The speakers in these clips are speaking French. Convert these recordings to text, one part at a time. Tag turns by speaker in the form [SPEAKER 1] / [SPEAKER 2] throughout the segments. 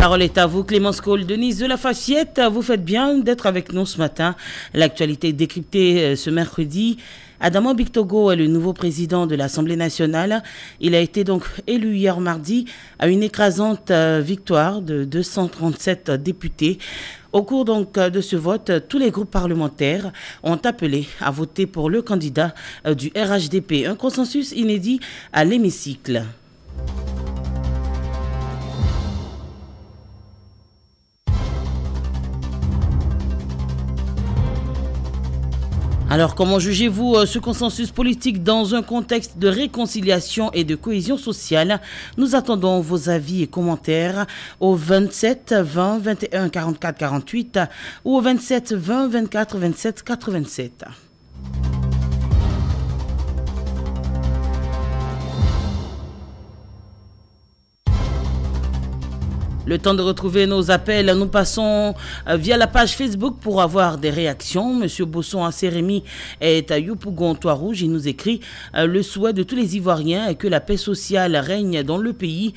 [SPEAKER 1] parole est à vous, Clémence Cole, Denise de la Faciette. Vous faites bien d'être avec nous ce matin. L'actualité décryptée ce mercredi. Adama Bictogo est le nouveau président de l'Assemblée nationale. Il a été donc élu hier mardi à une écrasante victoire de 237 députés. Au cours donc de ce vote, tous les groupes parlementaires ont appelé à voter pour le candidat du RHDP. Un consensus inédit à l'hémicycle. Alors, comment jugez-vous ce consensus politique dans un contexte de réconciliation et de cohésion sociale? Nous attendons vos avis et commentaires au 27 20 21 44 48 ou au 27 20 24 27 87. Le temps de retrouver nos appels, nous passons via la page Facebook pour avoir des réactions. Monsieur Bosson Assérémy est à Yopougon, Trois-Rouges. Il nous écrit le souhait de tous les Ivoiriens est que la paix sociale règne dans le pays.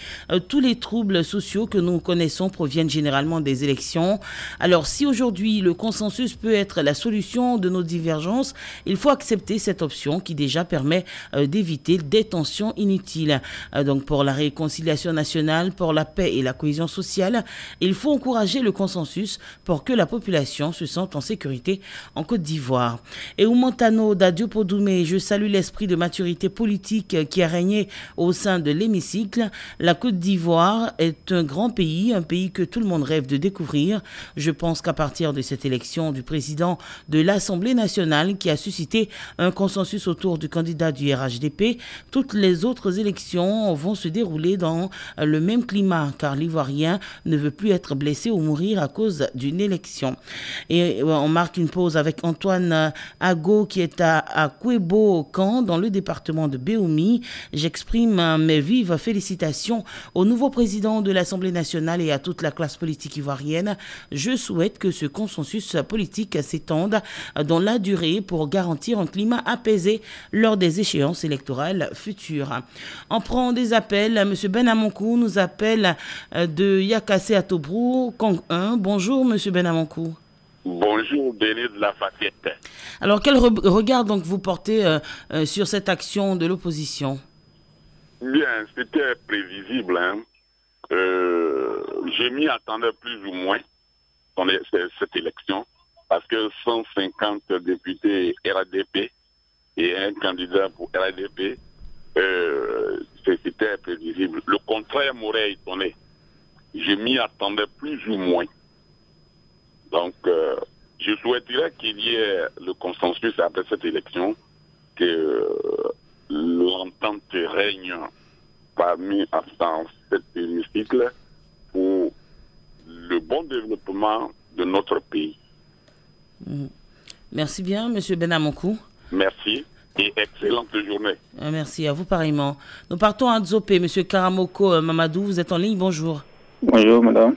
[SPEAKER 1] Tous les troubles sociaux que nous connaissons proviennent généralement des élections. Alors si aujourd'hui le consensus peut être la solution de nos divergences, il faut accepter cette option qui déjà permet d'éviter des tensions inutiles. Donc pour la réconciliation nationale, pour la paix et la cohésion sociale, il faut encourager le consensus pour que la population se sente en sécurité en Côte d'Ivoire. Et Montano d'Adiopodoumé, je salue l'esprit de maturité politique qui a régné au sein de l'hémicycle. La Côte d'Ivoire est un grand pays, un pays que tout le monde rêve de découvrir. Je pense qu'à partir de cette élection du président de l'Assemblée nationale qui a suscité un consensus autour du candidat du RHDP, toutes les autres élections vont se dérouler dans le même climat car l'Ivoirien ne veut plus être blessé ou mourir à cause d'une élection. Et on marque une pause avec Antoine Ago qui est à Kouébo-Camp dans le département de Béoumi. J'exprime mes vives félicitations au nouveau président de l'Assemblée nationale et à toute la classe politique ivoirienne. Je souhaite que ce consensus politique s'étende dans la durée pour garantir un climat apaisé lors des échéances électorales futures. On prend des appels. Monsieur Benamonkou nous appelle de Yakassé à Tobrou, Kong 1. Bonjour, monsieur Benamonkou.
[SPEAKER 2] Bonjour, Denis de la Faciette.
[SPEAKER 1] Alors, quel regard donc vous portez sur cette action de l'opposition?
[SPEAKER 2] Bien, c'était prévisible. Hein. Je m'y attendais plus ou moins dans cette élection parce que 150 députés RADP et un candidat pour RADP, c'était prévisible. Le contraire m'aurait étonné. Je m'y attendais plus ou moins. Donc, je souhaiterais qu'il y ait le consensus après cette élection, que l'entente règne dans cet hémicycle pour le bon développement de notre pays.
[SPEAKER 1] Merci bien, monsieur Benamonkou.
[SPEAKER 2] Merci et excellente journée.
[SPEAKER 1] Merci à vous pareillement. Nous partons à Nzopé. Monsieur Karamoko Mamadou, vous êtes en ligne, bonjour.
[SPEAKER 3] Bonjour, madame.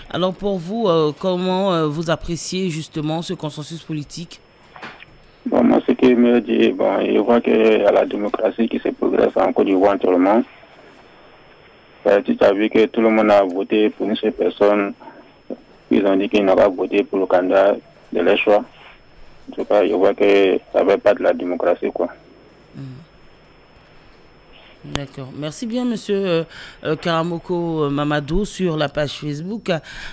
[SPEAKER 1] Alors, pour vous, comment vous appréciez justement ce consensus politique?
[SPEAKER 3] Bon, moi, ce que je me dis, bon, je vois qu'il y a la démocratie qui se progresse en Côte d'Ivoire actuellement. Tu as vu que tout le monde a voté pour une seule personne. Ils ont dit qu'ils n'ont pas voté pour le candidat de leur choix. En tout cas, je vois que ça ne va pas de la démocratie, quoi.
[SPEAKER 1] D'accord. Merci bien, monsieur Karamoko Mamadou, sur la page Facebook.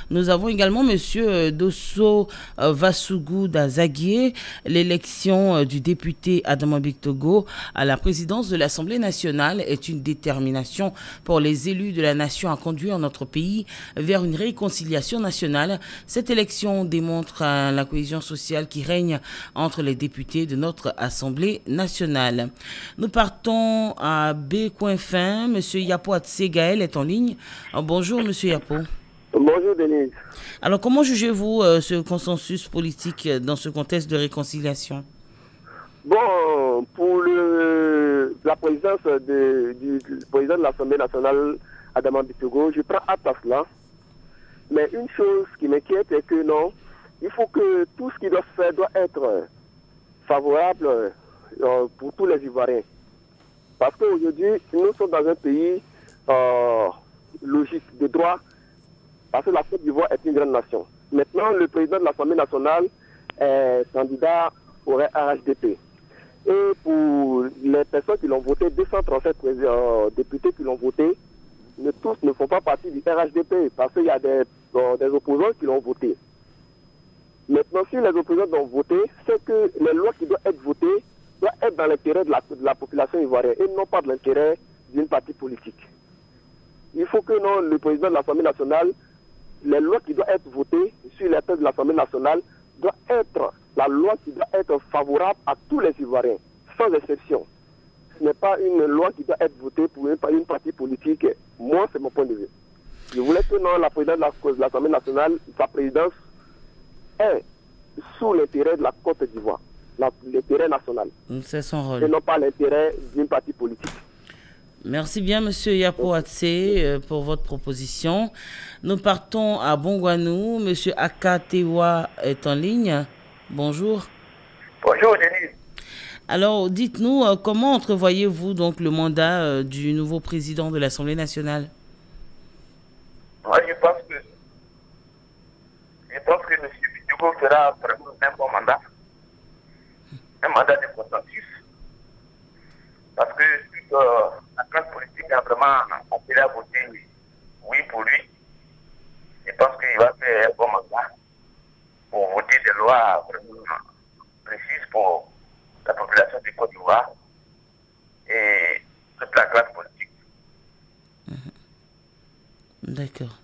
[SPEAKER 1] Nous avons également monsieur Dosso Vassougou d'Azaguié. L'élection du député Adama Bictogo à la présidence de l'Assemblée nationale est une détermination pour les élus de la nation à conduire notre pays vers une réconciliation nationale. Cette élection démontre la cohésion sociale qui règne entre les députés de notre Assemblée nationale. Nous partons à Coin fin, monsieur Yapo Atsegaël est en ligne. Bonjour, monsieur Yapo.
[SPEAKER 4] Bonjour, Denise.
[SPEAKER 1] Alors, comment jugez-vous ce consensus politique dans ce contexte de réconciliation?
[SPEAKER 4] Bon, pour la présidence du président de l'Assemblée nationale, Adama Bictogo, je prends acte à cela. Mais une chose qui m'inquiète est que non, il faut que tout ce qu'il doit faire doit être favorable pour tous les Ivoiriens. Parce qu'aujourd'hui, nous sommes dans un pays logique de droit parce que la Côte d'Ivoire est une grande nation. Maintenant, le président de l'Assemblée nationale est candidat au RHDP. Et pour les personnes qui l'ont voté, 237 députés qui l'ont voté, tous ne font pas partie du RHDP, parce qu'il y a des opposants qui l'ont voté. Maintenant, si les opposants l'ont voté, c'est que les lois qui doivent être votées doivent être dans l'intérêt de la population ivoirienne et non pas de l'intérêt d'une partie politique. Il faut que le président de l'Assemblée nationale, les lois qui doivent être votées sur les thèses de l'Assemblée nationale doit être la loi qui doit être favorable à tous les Ivoiriens, sans exception. Ce n'est pas une loi qui doit être votée pour une partie politique. Moi, c'est mon point de vue. Je voulais que la présidente de l'Assemblée nationale, sa présidence, est sous l'intérêt de la Côte d'Ivoire, l'intérêt national.
[SPEAKER 1] C'est son rôle.
[SPEAKER 4] Et non pas l'intérêt d'une partie politique.
[SPEAKER 1] Merci bien, Monsieur Yapoatse, pour votre proposition. Nous partons à Bongwanou. Monsieur Akatewa est en ligne. Bonjour.
[SPEAKER 5] Bonjour, Denis.
[SPEAKER 1] Alors, dites-nous, comment entrevoyez-vous donc le mandat du nouveau président de l'Assemblée nationale?
[SPEAKER 5] Moi, je pense que M. Bitogo fera vraiment un bon mandat. Un mandat de consensus. Parce que la classe politique a vraiment appelé à voter oui pour lui. Je pense qu'il va faire un bon mandat pour voter des lois vraiment précises pour la population de Côte d'Ivoire et toute la classe politique.
[SPEAKER 1] D'accord.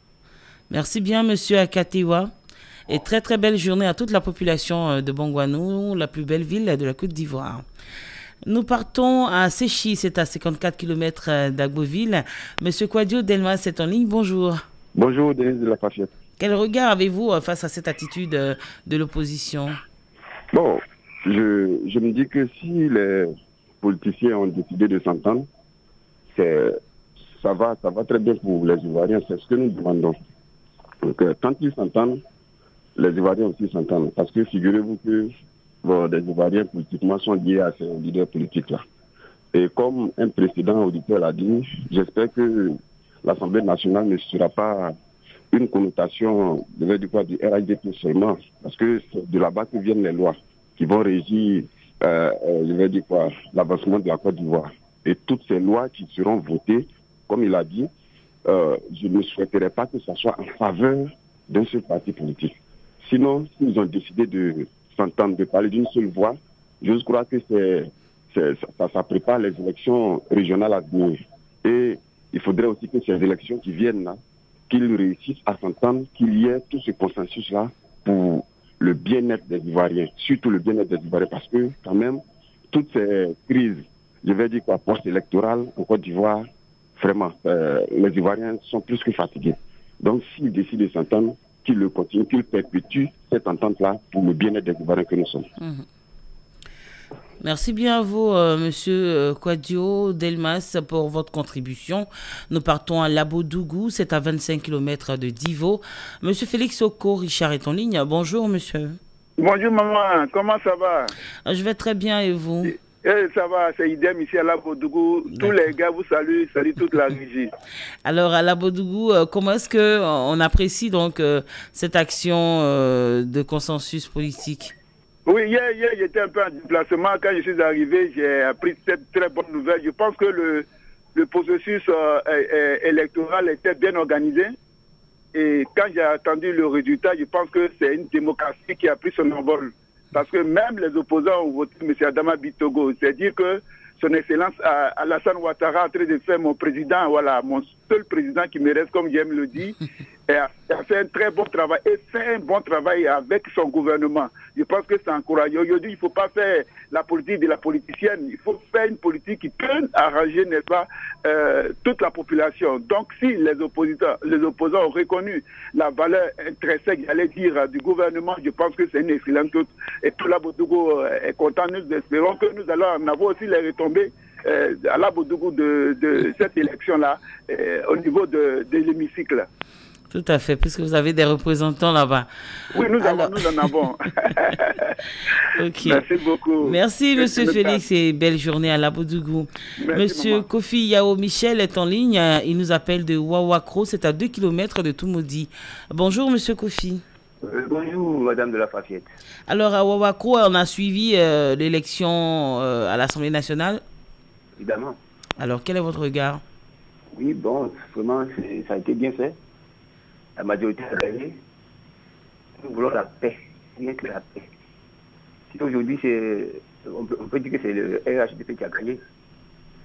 [SPEAKER 1] Merci bien, Monsieur Akatewa. Et très très belle journée à toute la population de Bongwanou, la plus belle ville de la Côte d'Ivoire. Nous partons à Séchi, c'est à 54 km d'Agboville. Monsieur Kwadio Delmas est en ligne, bonjour.
[SPEAKER 6] Bonjour, Denis de la Fafiette.
[SPEAKER 1] Quel regard avez-vous face à cette attitude de l'opposition?
[SPEAKER 6] Bon, je me dis que si les politiciens ont décidé de s'entendre, ça va très bien pour les Ivoiriens, c'est ce que nous demandons. Donc, quand ils s'entendent, les Ivoiriens aussi s'entendent. Parce que figurez-vous que les Ivoiriens politiquement sont liés à ces leaders politiques-là. Et comme un précédent auditeur l'a dit, j'espère que l'Assemblée nationale ne sera pas une connotation du RHDP seulement, parce que c'est de là-bas que viennent les lois qui vont régir l'avancement de la Côte d'Ivoire. Et toutes ces lois qui seront votées, comme il a dit, je ne souhaiterais pas que ça soit en faveur d'un seul parti politique. Sinon, s'ils ont décidé de s'entendre, de parler d'une seule voix, je crois que ça prépare les élections régionales à venir. Et il faudrait aussi que ces élections qui viennent là, qu'ils réussissent à s'entendre, qu'il y ait tout ce consensus-là pour le bien-être des Ivoiriens, surtout le bien-être des Ivoiriens, parce que quand même, toutes ces crises, post-électorales en Côte d'Ivoire, vraiment, les Ivoiriens sont plus que fatigués. Donc, s'ils décident de s'entendre, qu'ils le continuent, qu'ils perpétuent cette entente-là pour le bien-être des Ivoiriens que nous sommes.
[SPEAKER 1] Merci bien à vous, Monsieur Kwadio Delmas, pour votre contribution. Nous partons à Labodougou, c'est à 25 km de Divo. Monsieur Félix Oko Richard est en ligne. Bonjour, monsieur.
[SPEAKER 7] Bonjour, maman. Comment ça va?
[SPEAKER 1] Je vais très bien, et vous?
[SPEAKER 7] Ça va, c'est idem ici à Labodougou. Tous les gars vous saluent, salut toute la régie.
[SPEAKER 1] Alors, à Labodougou, comment est-ce qu'on apprécie donc cette action de consensus politique?
[SPEAKER 7] Oui, hier j'étais un peu en déplacement. Quand je suis arrivé, j'ai appris cette très bonne nouvelle. Je pense que le processus électoral était bien organisé. Et quand j'ai attendu le résultat, je pense que c'est une démocratie qui a pris son envol. Parce que même les opposants ont voté M. Adama Bitogo. C'est-à-dire que son Excellence Alassane Ouattara en train de faire mon président, voilà, mon seul président qui me reste, comme j'aime le dire, a fait un très bon travail et fait un bon travail avec son gouvernement. Je pense que c'est encourageant. Aujourd'hui, il ne faut pas faire la politique de la politicienne. Il faut faire une politique qui peut arranger, n'est-ce pas, toute la population. Donc, si les opposants ont reconnu la valeur intrinsèque, j'allais dire, du gouvernement, je pense que c'est une excellente chose. Et tout Labodougou est content. Nous espérons que nous allons en avoir aussi les retombées à Labodougou de cette élection-là au niveau de l'hémicycle.
[SPEAKER 1] Tout à fait, puisque vous avez des représentants là-bas.
[SPEAKER 7] Oui, nous en avons.
[SPEAKER 1] Ok.
[SPEAKER 7] Merci beaucoup.
[SPEAKER 1] Merci, Monsieur Félix, et belle journée à Labodougou. Monsieur maman. Kofi Yao Michel est en ligne. Il nous appelle de Wawakro. C'est à 2 km de Toumoudi. Bonjour, Monsieur Kofi.
[SPEAKER 8] Bonjour, Madame de la Fafiette.
[SPEAKER 1] Alors, à Wawakro, on a suivi l'élection à l'Assemblée nationale.
[SPEAKER 8] Évidemment.
[SPEAKER 1] Alors, quel est votre regard?
[SPEAKER 8] Oui, bon, vraiment, ça a été bien fait. La majorité a gagné. Nous voulons la paix, rien que la paix. Si aujourd'hui, on peut dire que c'est le RHDP qui a gagné.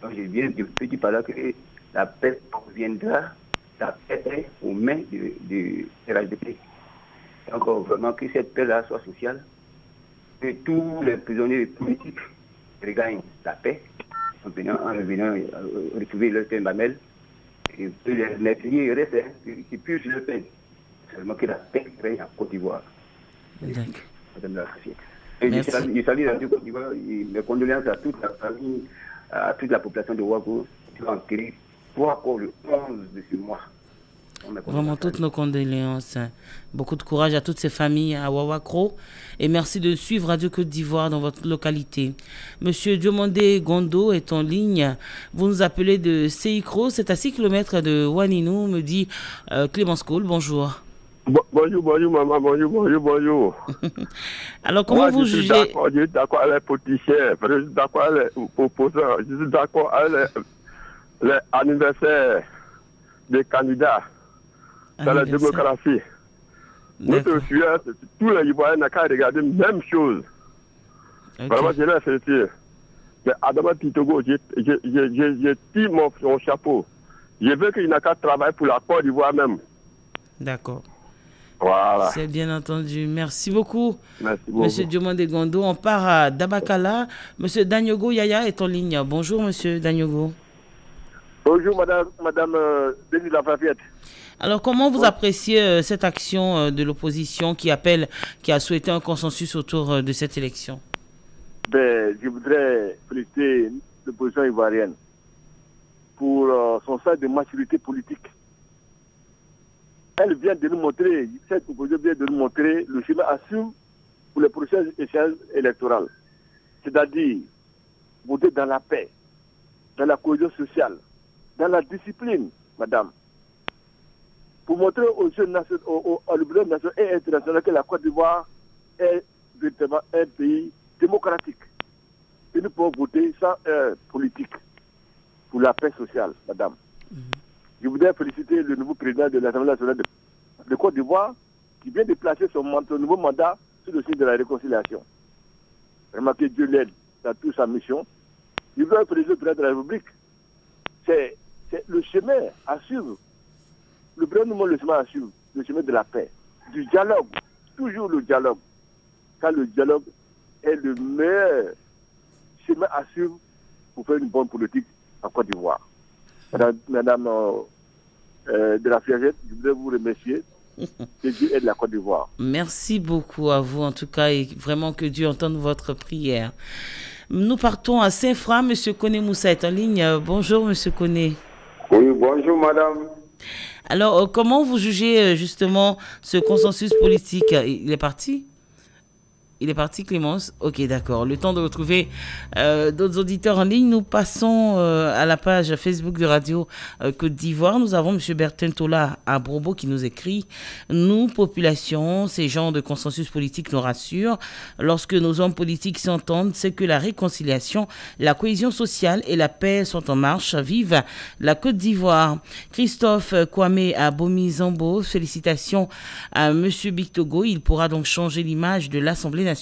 [SPEAKER 8] Donc, j'ai bien dit par là que la paix reviendra, la paix est aux mains du RHDP. Donc, vraiment, que cette paix-là soit sociale, que tous les prisonniers politiques regagnent la paix, en revenant retrouver leur paix mamelle. Et que les pays restent, qui puissent le faire. Seulement que la paix règne en Côte d'Ivoire. Madame la Fafiette. Et je salue la Côte d'Ivoire, mes condoléances à toute la famille, à toute la population de Ouagadougou qui va enquérir pour encore le 11 de ce mois.
[SPEAKER 1] Vraiment toutes nos condoléances. Beaucoup de courage à toutes ces familles à Wawakro. Et merci de suivre Radio Côte d'Ivoire dans votre localité. Monsieur Diomandé Gondo est en ligne. Vous nous appelez de Seikro. C'est à 6 km de Waninou, me dit Clémence Cole. Bonjour.
[SPEAKER 9] Bonjour maman, bonjour.
[SPEAKER 1] Alors comment vous jugez?
[SPEAKER 9] Je suis d'accord avec les politiciens, je suis d'accord avec les opposants, je suis d'accord avec les anniversaires des candidats. Dans la démocratie. Notre sujet, tous les Ivoiriens n'ont qu'à regarder la même chose. Vraiment, je l'ai félicité. Mais Adama Titogo, j'ai tiré mon chapeau. Je veux qu'il n'a qu'à travailler pour la Côte d'Ivoire même.
[SPEAKER 1] D'accord.
[SPEAKER 9] Voilà.
[SPEAKER 1] C'est bien entendu. Merci beaucoup.
[SPEAKER 9] Merci beaucoup.
[SPEAKER 1] Monsieur Diomandé Gondo, on part à Dabakala. Monsieur Danyogo Yaya est en ligne. Bonjour, monsieur Danyogo.
[SPEAKER 9] Bonjour, madame Denis Lafafiette.
[SPEAKER 1] Alors, comment vous appréciez cette action de l'opposition qui a souhaité un consensus autour de cette élection?
[SPEAKER 9] Je voudrais féliciter l'opposition ivoirienne pour son sens de maturité politique. Elle vient de nous montrer, cette opposition vient de nous montrer le chemin à suivre pour les prochaines échéances électorales. C'est-à-dire voter dans la paix, dans la cohésion sociale, dans la discipline, madame. Pour montrer aux jeunes nationaux, à l'opinion nationale et internationale que la Côte d'Ivoire est véritablement un pays démocratique. Et nous pouvons voter sans politique pour la paix sociale, madame. Je voudrais féliciter le nouveau président de l'Assemblée nationale de Côte d'Ivoire qui vient de placer son nouveau mandat sur le site de la réconciliation. Vraiment que Dieu l'aide dans toute sa mission. Je voudrais féliciter le président de la République. C'est le chemin à suivre. Le premier moment, le chemin à suivre, le chemin de la paix, du dialogue, toujours le dialogue. Car le dialogue est le meilleur chemin à suivre pour faire une bonne politique en Côte d'Ivoire. Madame de la Fiagette, je voudrais vous remercier. Que Dieu aide la Côte d'Ivoire.
[SPEAKER 1] Merci beaucoup à vous en tout cas et vraiment que Dieu entende votre prière. Nous partons à Saint-Fra. Monsieur Koné Moussa est en ligne. Bonjour, monsieur Koné.
[SPEAKER 10] Oui, bonjour, madame.
[SPEAKER 1] Alors, comment vous jugez justement ce consensus politique? Il est parti? Il est parti, Clémence? Ok, d'accord. Le temps de retrouver d'autres auditeurs en ligne. Nous passons à la page Facebook de Radio Côte d'Ivoire. Nous avons M. Bertin Tola à Brobo qui nous écrit « Nous, population, ces genres de consensus politique nous rassurent. Lorsque nos hommes politiques s'entendent, c'est que la réconciliation, la cohésion sociale et la paix sont en marche. Vive la Côte d'Ivoire !» Christophe Kwame à Bomi-Zambo. Félicitations à M. Bictogo. Il pourra donc changer l'image de l'Assemblée nationale.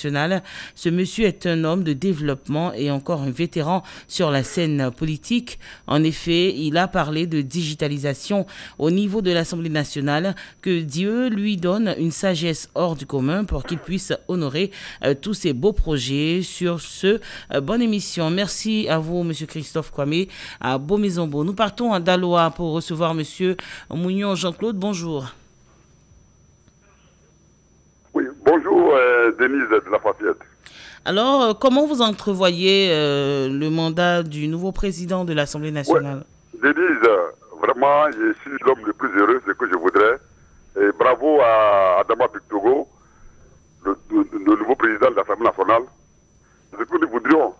[SPEAKER 1] Ce monsieur est un homme de développement et encore un vétéran sur la scène politique. En effet, il a parlé de digitalisation au niveau de l'Assemblée nationale, que Dieu lui donne une sagesse hors du commun pour qu'il puisse honorer tous ses beaux projets sur ce bonne émission. Merci à vous, monsieur Christophe Kwame, à Beaumaison-Beau. Nous partons à Daloa pour recevoir monsieur Mounion Jean-Claude. Bonjour.
[SPEAKER 9] Oui, bonjour Denise de la Fafiette.
[SPEAKER 1] Alors, comment vous entrevoyez le mandat du nouveau président de l'Assemblée nationale?
[SPEAKER 9] Denise, vraiment, je suis l'homme le plus heureux. Ce que je voudrais,
[SPEAKER 11] Et bravo à Adama Bictogo, le nouveau président de l'Assemblée nationale. Ce que nous voudrions,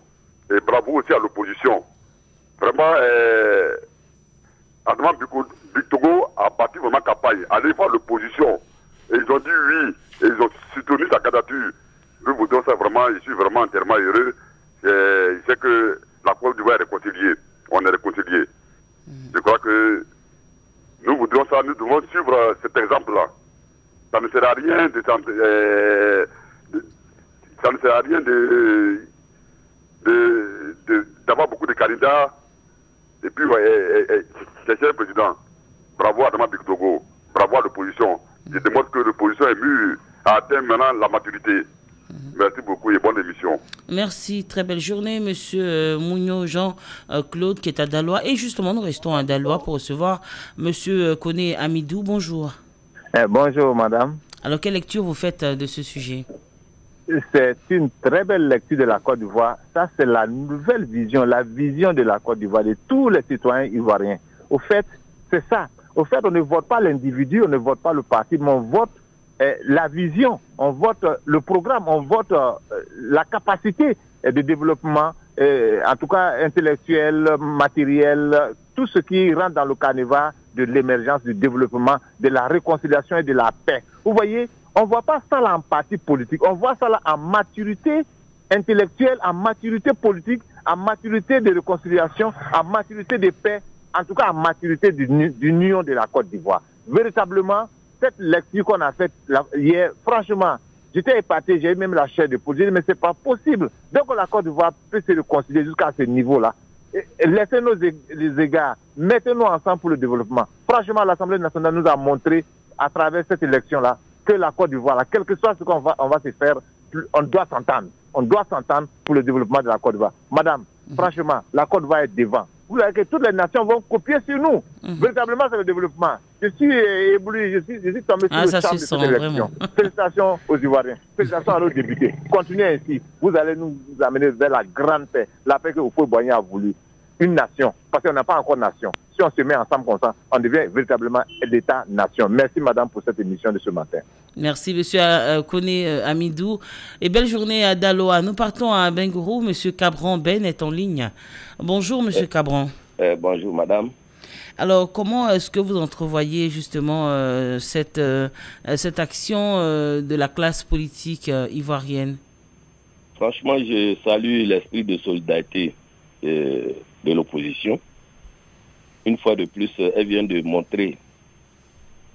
[SPEAKER 11] et bravo aussi à l'opposition. Vraiment, Adama Bictogo a bâti vraiment campagne. Allez voir l'opposition. Et ils ont dit oui, et ils ont soutenu sa candidature. Nous voudrions ça vraiment, je suis vraiment entièrement heureux. Je sais que la Côte d'Ivoire est réconciliée. On est réconciliés. Je crois que nous voudrions ça, nous devons suivre cet exemple-là. Ça ne sert à rien d'avoir beaucoup de candidats. Et puis, cher le président, bravo à Adama Bictogo, bravo à l'opposition. Je démontre que l'opposition est mûre, a atteint maintenant la maturité. Merci beaucoup et bonne émission.
[SPEAKER 1] Merci, très belle journée, monsieur Mounio Jean-Claude qui est à Daloa. Et justement, nous restons à Daloa pour recevoir monsieur Koné Amidou. Bonjour.
[SPEAKER 12] Bonjour, madame.
[SPEAKER 1] Alors, quelle lecture vous faites de ce sujet?
[SPEAKER 12] C'est une très belle lecture de la Côte d'Ivoire. Ça, c'est la nouvelle vision, la vision de la Côte d'Ivoire, de tous les citoyens ivoiriens. Au fait, c'est ça. Au fait, on ne vote pas l'individu, on ne vote pas le parti, mais on vote la vision, on vote le programme, on vote la capacité de développement, en tout cas intellectuel, matériel, tout ce qui rentre dans le carnaval de l'émergence, du développement, de la réconciliation et de la paix. Vous voyez, on ne voit pas ça là en parti politique, on voit ça là en maturité intellectuelle, en maturité politique, en maturité de réconciliation, en maturité de paix, en tout cas en maturité d'union de la Côte d'Ivoire. Véritablement, cette lecture qu'on a faite hier, franchement, j'étais épaté, j'ai eu même la chair de poule. J'ai dit, mais c'est pas possible. Donc la Côte d'Ivoire peut se réconcilier jusqu'à ce niveau-là. Laissez-nous les égards, mettez-nous ensemble pour le développement. Franchement, l'Assemblée nationale nous a montré, à travers cette élection-là, que la Côte d'Ivoire, quel que soit ce qu'on va se faire, on doit s'entendre. On doit s'entendre pour le développement de la Côte d'Ivoire. Madame, franchement, la Côte d'Ivoire est devant. Vous voyez que toutes les nations vont copier sur nous. Véritablement, c'est le développement. Je suis ébloui, je suis tombé sur le charme de cette élection. Félicitations aux Ivoiriens. Félicitations à nos députés. Continuez ainsi. Vous allez nous amener vers la grande paix. La paix que Houphouët-Boigny a voulu. Une nation. Parce qu'on n'a pas encore nation. Si on se met ensemble comme ça, on devient véritablement l'État-nation. Merci, madame, pour cette émission de ce matin.
[SPEAKER 1] Merci, monsieur Koné Amidou. Et belle journée à Daloa. Nous partons à Bengourou. Monsieur Cabran Ben est en ligne. Bonjour, monsieur Cabran.
[SPEAKER 13] Bonjour, madame.
[SPEAKER 1] Alors, comment est-ce que vous entrevoyez justement cette action de la classe politique ivoirienne?
[SPEAKER 13] Franchement, je salue l'esprit de solidarité de l'opposition. Une fois de plus, elle vient de montrer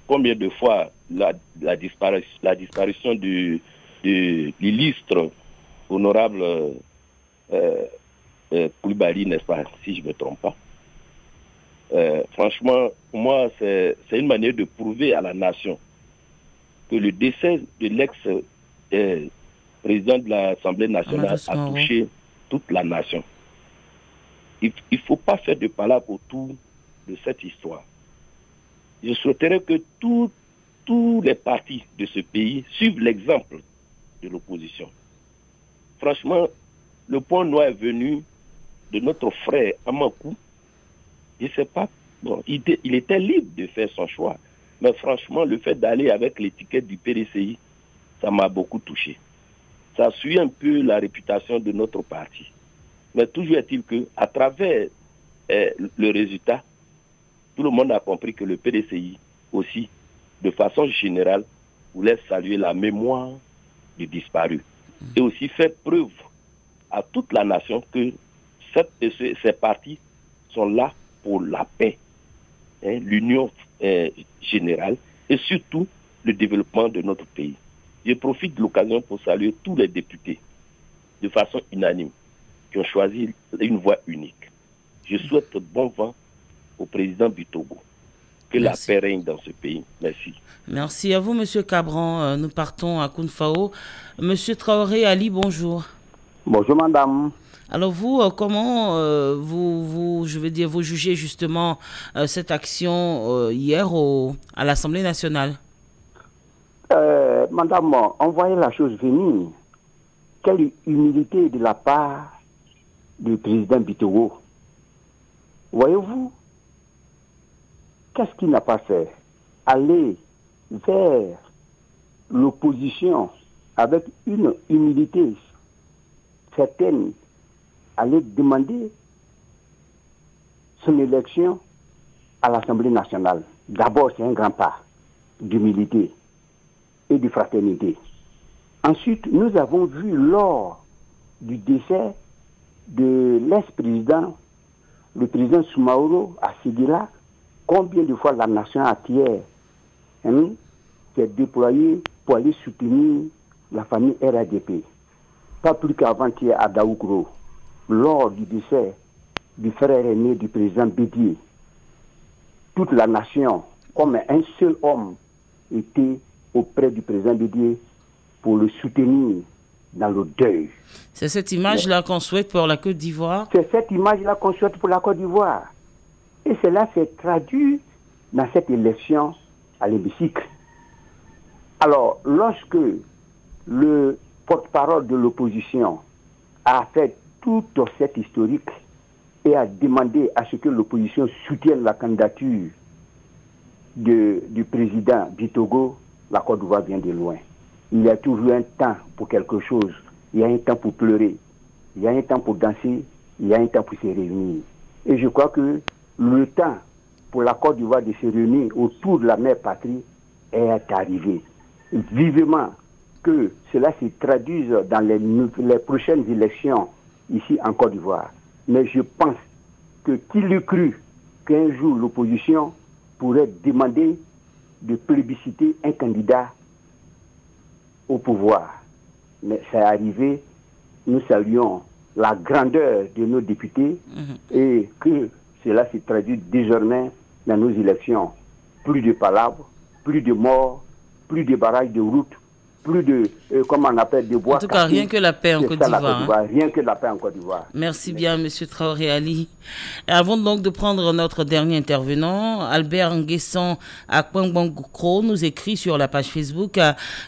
[SPEAKER 13] combien de fois la disparition du l'illustre honorable Koulibaly, n'est-ce pas, si je ne me trompe pas. Franchement, pour moi, c'est une manière de prouver à la nation que le décès de l'ex-président de l'Assemblée nationale a touché toute la nation. Il ne faut pas faire de palabres autour de cette histoire. Je souhaiterais que tous les partis de ce pays suivent l'exemple de l'opposition. Franchement, le point noir est venu de notre frère Amakou. Je ne sais pas, bon, il était libre de faire son choix. Mais franchement, le fait d'aller avec l'étiquette du PDCI, ça m'a beaucoup touché. Ça suit un peu la réputation de notre parti. Mais toujours est-il qu'à travers le résultat, tout le monde a compris que le PDCI aussi, de façon générale, voulait saluer la mémoire du disparu. Et aussi faire preuve à toute la nation que ces partis sont là pour la paix, l'union générale et surtout le développement de notre pays. Je profite de l'occasion pour saluer tous les députés de façon unanime qui ont choisi une voie unique. Je souhaite bon vent au président Bictogo. Que la paix règne dans ce pays. Merci.
[SPEAKER 1] Merci à vous, monsieur Cabran. Nous partons à Kounfao. Monsieur Traoré Ali, bonjour.
[SPEAKER 14] Bonjour, madame.
[SPEAKER 1] Alors vous, comment vous jugez justement cette action hier à l'Assemblée nationale?
[SPEAKER 14] Madame, on voyait la chose venir. Quelle humilité de la part du président Bictogo. Voyez-vous, qu'est-ce qu'il n'a pas fait? Aller vers l'opposition avec une humilité certaine, allait demander son élection à l'Assemblée nationale. D'abord, c'est un grand pas d'humilité et de fraternité. Ensuite, nous avons vu lors du décès de l'ex-président, le président Soumaoro à Séguéla, combien de fois la nation entière s'est déployée pour aller soutenir la famille RADP. Pas plus qu'avant-hier à Daoukro, lors du décès du frère aîné du président Bédié, toute la nation, comme un seul homme, était auprès du président Bédié pour le soutenir dans le deuil.
[SPEAKER 1] C'est cette image-là qu'on souhaite pour la Côte d'Ivoire?
[SPEAKER 14] C'est cette image-là qu'on souhaite pour la Côte d'Ivoire. Et cela s'est traduit dans cette élection à l'hémicycle. Alors, lorsque le porte-parole de l'opposition a fait toute cette historique et a demandé à ce que l'opposition soutienne la candidature du président Bitogo, la Côte d'Ivoire vient de loin. Il y a toujours un temps pour quelque chose. Il y a un temps pour pleurer. Il y a un temps pour danser. Il y a un temps pour se réunir. Et je crois que le temps pour la Côte d'Ivoire de se réunir autour de la mère patrie est arrivé. Vivement que cela se traduise dans les prochaines élections ici en Côte d'Ivoire. Mais je pense que qui l'eût cru qu'un jour l'opposition pourrait demander de plébisciter un candidat au pouvoir. Mais c'est arrivé, nous saluons la grandeur de nos députés et que cela se traduit désormais dans nos élections. Plus de palabres, plus de morts, plus de barrages de routes, plus de, comment on appelle, de bois.
[SPEAKER 1] En tout cas, rien que la paix en Côte d'Ivoire.
[SPEAKER 14] Rien que la paix en Côte d'Ivoire.
[SPEAKER 1] Merci bien, M. Traoré Ali. Et avant donc de prendre notre dernier intervenant, Albert Nguessan à Kwangbangukro nous écrit sur la page Facebook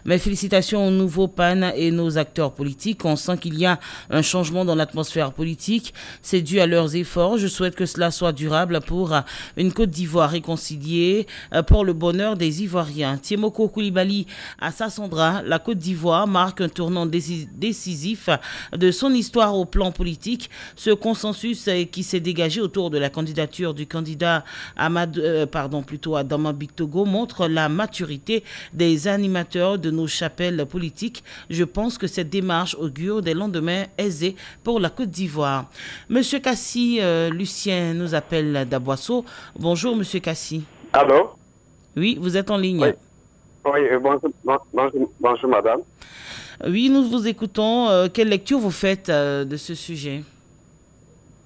[SPEAKER 1] mes félicitations aux nouveaux PAN et nos acteurs politiques. On sent qu'il y a un changement dans l'atmosphère politique. C'est dû à leurs efforts. Je souhaite que cela soit durable pour une Côte d'Ivoire réconciliée, pour le bonheur des Ivoiriens. Tiemoko Koulibaly à Sassandra, la Côte d'Ivoire marque un tournant décisif de son histoire au plan politique. Ce consensus qui s'est dégagé autour de la candidature du candidat Adama Bictogo montre la maturité des animateurs de nos chapelles politiques. Je pense que cette démarche augure des lendemains aisés pour la Côte d'Ivoire. Monsieur Kassi, Lucien nous appelle d'Aboisseau. Bonjour, Monsieur Kassi.
[SPEAKER 15] Allô?
[SPEAKER 1] Oui, vous êtes en ligne.
[SPEAKER 15] Oui. Oui, bonjour madame.
[SPEAKER 1] Oui, nous vous écoutons. Quelle lecture vous faites de ce sujet?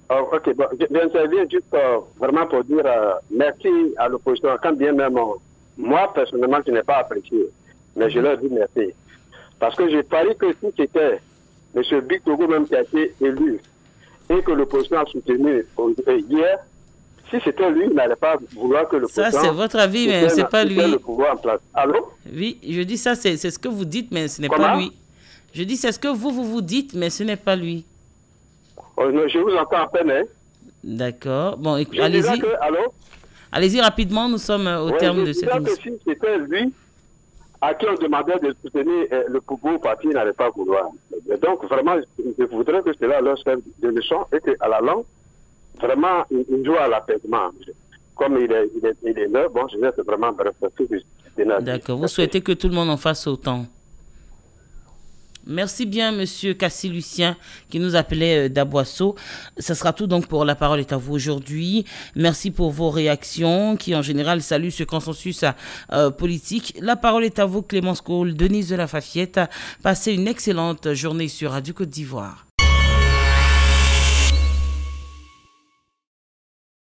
[SPEAKER 15] Ok, bon, j'interviens juste vraiment pour dire merci à l'opposition, quand bien même moi personnellement je n'ai pas apprécié, mais je leur dis merci. Parce que j'ai parié que si c'était M. Bictogo même qui a été élu et que l'opposition a soutenu hier, si c'était lui, il n'allait pas vouloir que le pouvoir...
[SPEAKER 1] Ça, c'est votre avis, mais ce n'est pas lui.
[SPEAKER 15] Le pouvoir en place. Allô?
[SPEAKER 1] Oui, je dis ça, c'est ce que vous dites, mais ce n'est
[SPEAKER 15] Comment?
[SPEAKER 1] pas lui. Je dis c'est ce que vous dites, mais ce n'est pas lui.
[SPEAKER 15] Oh, non, je vous entends à peine, hein?
[SPEAKER 1] D'accord. Bon,
[SPEAKER 15] allez-y.
[SPEAKER 1] Allez-y rapidement, nous sommes au terme de cette émission.
[SPEAKER 15] Si c'était lui à qui on demandait de soutenir le pouvoir, parti n'allait pas vouloir. Donc, vraiment, je voudrais que cela leur serve de leçon et qu'à la langue, vraiment, il joue à l'apaisement. Comme il est là, bon, je vais vraiment bref.
[SPEAKER 1] D'accord. Vous souhaitez que tout le monde en fasse autant? Merci bien, Monsieur Kassi Lucien, qui nous appelait d'Aboisseau. Ce sera tout donc pour La Parole est à vous aujourd'hui. Merci pour vos réactions, qui en général saluent ce consensus politique. La Parole est à vous, Clémence Cole, Denise de la Fafiette. Passez une excellente journée sur Radio Côte d'Ivoire.